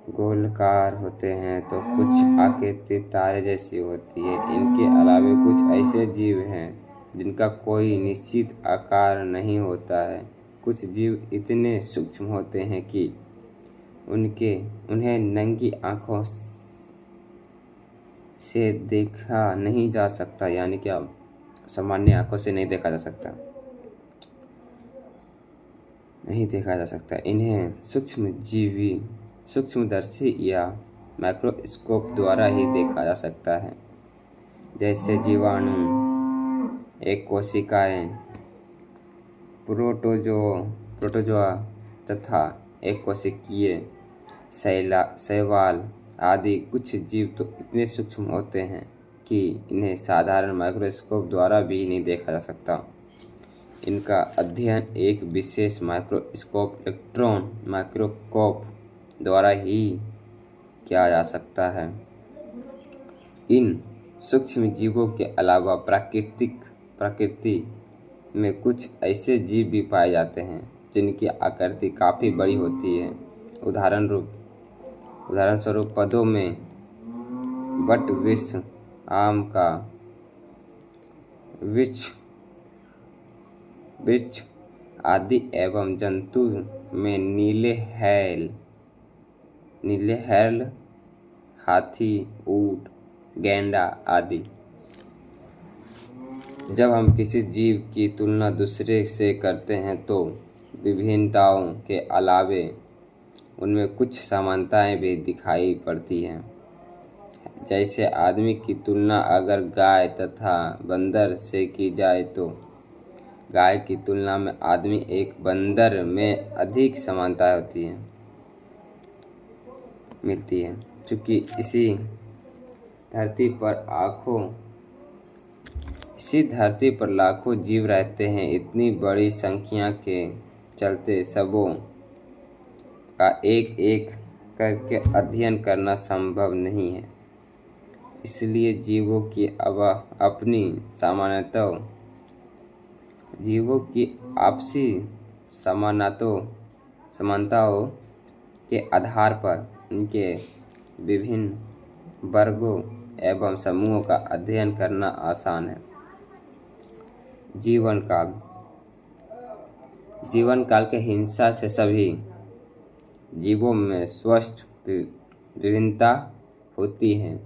गोलाकार होते हैं तो कुछ आकृति तारे जैसी होती है। इनके अलावा कुछ ऐसे जीव हैं जिनका कोई निश्चित आकार नहीं होता है। कुछ जीव इतने सूक्ष्म होते हैं कि उन्हें नंगी आँखों से देखा नहीं जा सकता, यानी कि सामान्य आँखों से नहीं देखा जा सकता। इन्हें सूक्ष्मदर्शी या माइक्रोस्कोप द्वारा ही देखा जा सकता है, जैसे जीवाणु, एक कोशिकाएं, प्रोटोजोआ तथा एक कोशिकीय शैवाल आदि। कुछ जीव तो इतने सूक्ष्म होते हैं कि इन्हें साधारण माइक्रोस्कोप द्वारा भी नहीं देखा जा सकता। इनका अध्ययन एक विशेष माइक्रोस्कोप, इलेक्ट्रॉन माइक्रोस्कोप द्वारा ही किया जा सकता है। इन सूक्ष्म जीवों के अलावा प्रकृति में कुछ ऐसे जीव भी पाए जाते हैं जिनकी आकृति काफ़ी बड़ी होती है। उदाहरण स्वरूप पौधों में वट वृक्ष, आम का वृक्ष आदि, एवं जंतु में नीले हेल, हाथी, ऊंट, गैंडा आदि। जब हम किसी जीव की तुलना दूसरे से करते हैं तो विभिन्नताओं के अलावे उनमें कुछ समानताएं भी दिखाई पड़ती हैं। जैसे आदमी की तुलना अगर गाय तथा बंदर से की जाए तो गाय की तुलना में आदमी एक बंदर में अधिक समानता मिलती है। चूँकि इसी धरती पर लाखों जीव रहते हैं, इतनी बड़ी संख्या के चलते सबों का एक एक करके अध्ययन करना संभव नहीं है। इसलिए जीवों की आपसी समानताओं के आधार पर उनके विभिन्न वर्गों एवं समूहों का अध्ययन करना आसान है। जीवन काल के हिंसा से सभी जीवों में स्पष्ट विभिन्नता होती है।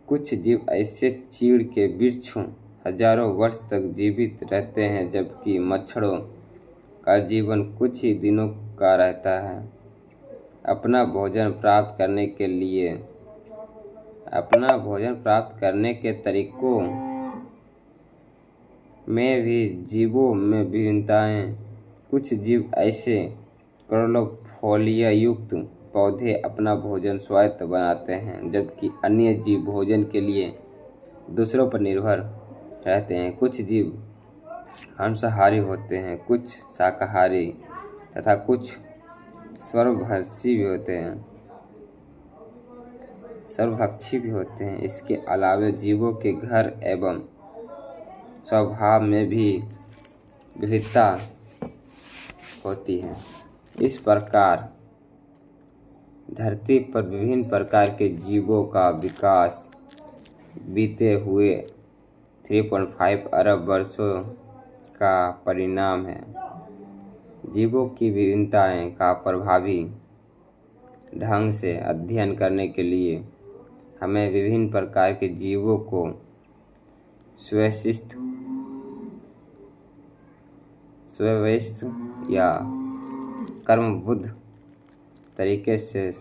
कुछ जीव ऐसे चीड़ के वृक्षों हजारों वर्ष तक जीवित रहते हैं, जबकि मच्छरों का जीवन कुछ ही दिनों का रहता है। अपना भोजन प्राप्त करने के तरीकों में भी जीवों में विभिन्नताएं। कुछ जीव ऐसे क्लोरोफिल युक्त पौधे अपना भोजन स्वयं बनाते हैं, जबकि अन्य जीव भोजन के लिए दूसरों पर निर्भर रहते हैं। कुछ जीव मांसाहारी होते हैं, कुछ शाकाहारी तथा कुछ सर्वभक्षी भी होते हैं। इसके अलावा जीवों के घर एवं स्वभाव में भी विविधता होती है। इस प्रकार धरती पर विभिन्न प्रकार के जीवों का विकास बीते हुए 3.5 अरब वर्षों का परिणाम है। जीवों की विभिन्नताएं का प्रभावी ढंग से अध्ययन करने के लिए हमें विभिन्न प्रकार के जीवों को व्यवस्थित या क्रमबद्ध तरीके से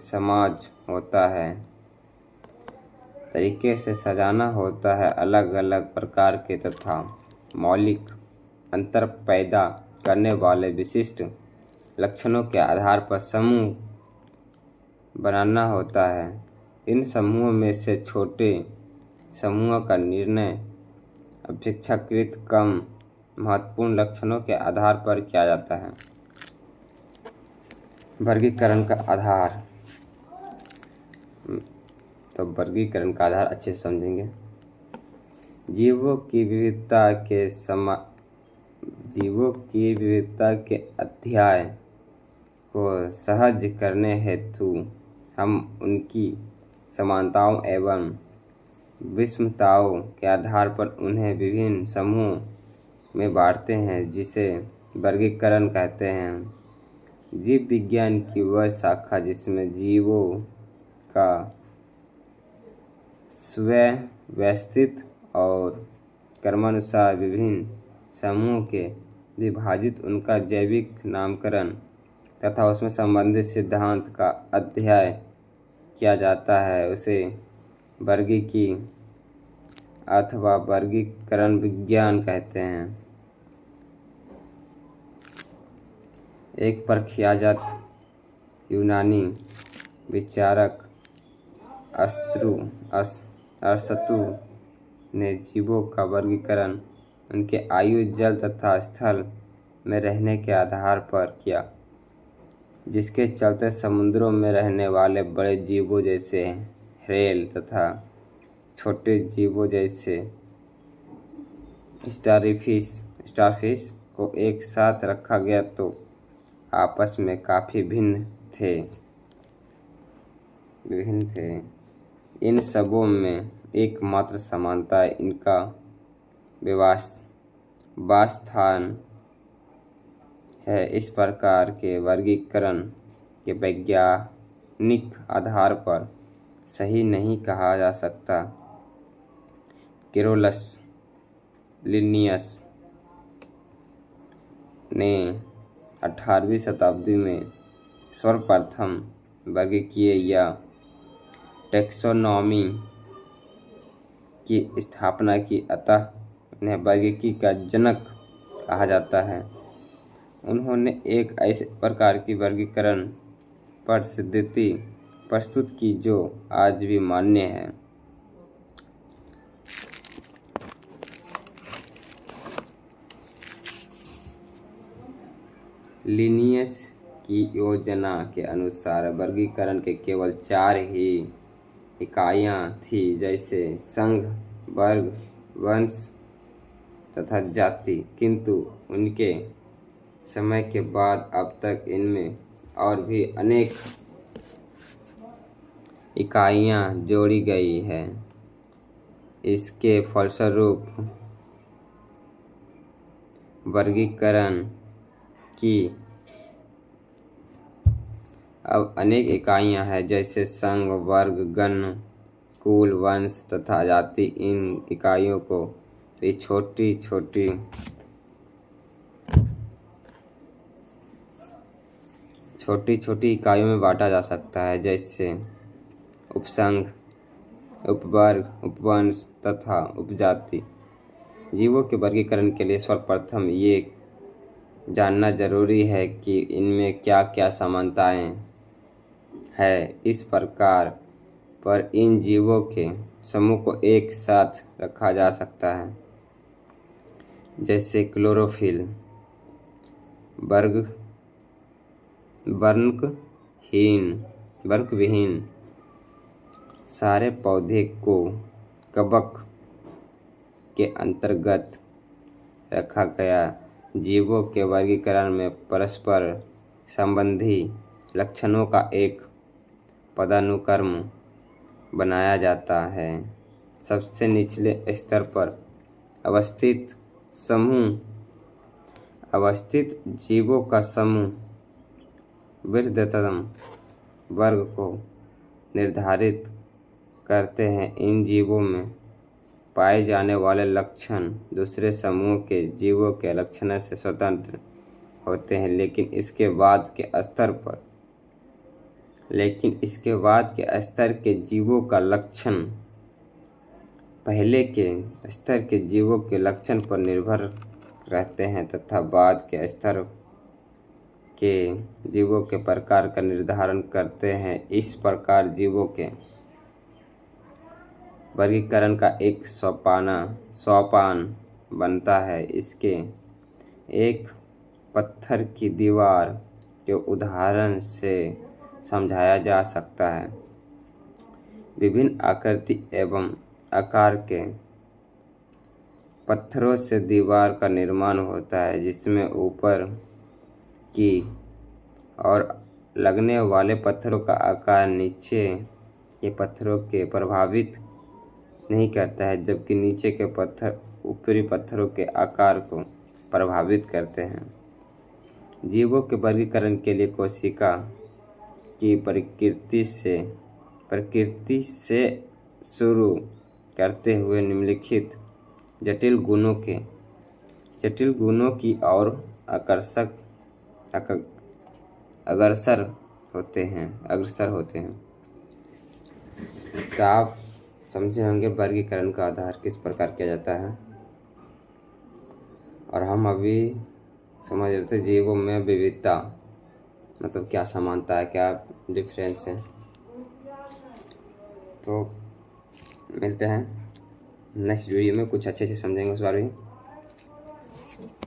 सजाना होता है। अलग अलग प्रकार के तथा मौलिक अंतर पैदा करने वाले विशिष्ट लक्षणों के आधार पर समूह बनाना होता है। इन समूहों में से छोटे समूहों का निर्णय अपेक्षाकृत कम महत्वपूर्ण लक्षणों के आधार पर किया जाता है। वर्गीकरण का आधार, तो वर्गीकरण का आधार अच्छे से समझेंगे। जीवों की विविधता के अध्याय को सहज करने हेतु हम उनकी समानताओं एवं विषमताओं के आधार पर उन्हें विभिन्न समूहों में बांटते हैं, जिसे वर्गीकरण कहते हैं। जीव विज्ञान की वह शाखा जिसमें जीवों का स्वव्यवस्थित और क्रमानुसार विभिन्न समूहों के विभाजित उनका जैविक नामकरण तथा उसमें संबंधित सिद्धांत का अध्ययन किया जाता है, उसे वर्गीकी अथवा वर्गीकरण विज्ञान कहते हैं। एक प्रख्यात यूनानी विचारक अरस्तु ने जीवों का वर्गीकरण उनके आयु, जल तथा स्थल में रहने के आधार पर किया, जिसके चलते समुद्रों में रहने वाले बड़े जीवों जैसे व्हेल तथा छोटे जीवों जैसे स्टारफिश को एक साथ रखा गया तो आपस में काफ़ी भिन्न थे। इन सबों में एकमात्र समानता इनका वासस्थान है। इस प्रकार के वर्गीकरण के वैज्ञानिक आधार पर सही नहीं कहा जा सकता। कैरोलस लिनियस ने 18वीं शताब्दी में सर्वप्रथम वर्गीकीय या टैक्सोनॉमी की स्थापना की, अतः उन्हें वर्गीकी का जनक कहा जाता है। उन्होंने एक ऐसे प्रकार की वर्गीकरण पद्धति प्रस्तुत की जो आज भी मान्य है। लिनियस की योजना के अनुसार वर्गीकरण के केवल 4 ही इकाइयाँ थीं, जैसे संघ, वर्ग, वंश तथा जाति, किंतु उनके समय के बाद अब तक इनमें और भी अनेक इकाइयाँ जोड़ी गई हैं। इसके फलस्वरूप वर्गीकरण की अब अनेक इकाइयाँ हैं, जैसे संघ, वर्ग, गण, कुल, वंश तथा जाति। इन इकाइयों को भी छोटी छोटी इकाइयों में बांटा जा सकता है, जैसे उपसंघ, उपवर्ग, उपवंश तथा उपजाति। जीवों के वर्गीकरण के लिए सर्वप्रथम ये जानना जरूरी है कि इनमें क्या क्या समानताएं हैं। इस प्रकार पर इन जीवों के समूह को एक साथ रखा जा सकता है, जैसे क्लोरोफिल वर्गविहीन सारे पौधे को कवक के अंतर्गत रखा गया। जीवों के वर्गीकरण में परस्पर संबंधी लक्षणों का एक पदानुक्रम बनाया जाता है। सबसे निचले स्तर पर अवस्थित जीवों का समूह वृहत्तम वर्ग को निर्धारित करते हैं। इन जीवों में पाए जाने वाले लक्षण दूसरे समूह के जीवों के लक्षणों से स्वतंत्र होते हैं, लेकिन इसके बाद के स्तर के जीवों का लक्षण पहले के स्तर के जीवों के लक्षण पर निर्भर रहते हैं तथा बाद के स्तर के जीवों के प्रकार का निर्धारण करते हैं। इस प्रकार जीवों के वर्गीकरण का एक सोपान बनता है। इसके एक पत्थर की दीवार के उदाहरण से समझाया जा सकता है। विभिन्न आकृति एवं आकार के पत्थरों से दीवार का निर्माण होता है, जिसमें ऊपर की और लगने वाले पत्थरों का आकार नीचे के पत्थरों के प्रभावित नहीं करता है, जबकि नीचे के पत्थर ऊपरी पत्थरों के आकार को प्रभावित करते हैं। जीवों के वर्गीकरण के लिए कोशिका की प्रकृति से शुरू करते हुए निम्नलिखित जटिल गुणों की ओर अग्रसर होते हैं। तो आप समझे होंगे वर्गीकरण का आधार किस प्रकार किया जाता है। और हम अभी समझ रहे थे जीवों में विविधता मतलब क्या समानता है, क्या डिफरेंस है। तो मिलते हैं नेक्स्ट वीडियो में, कुछ अच्छे से समझेंगे उस बारे में।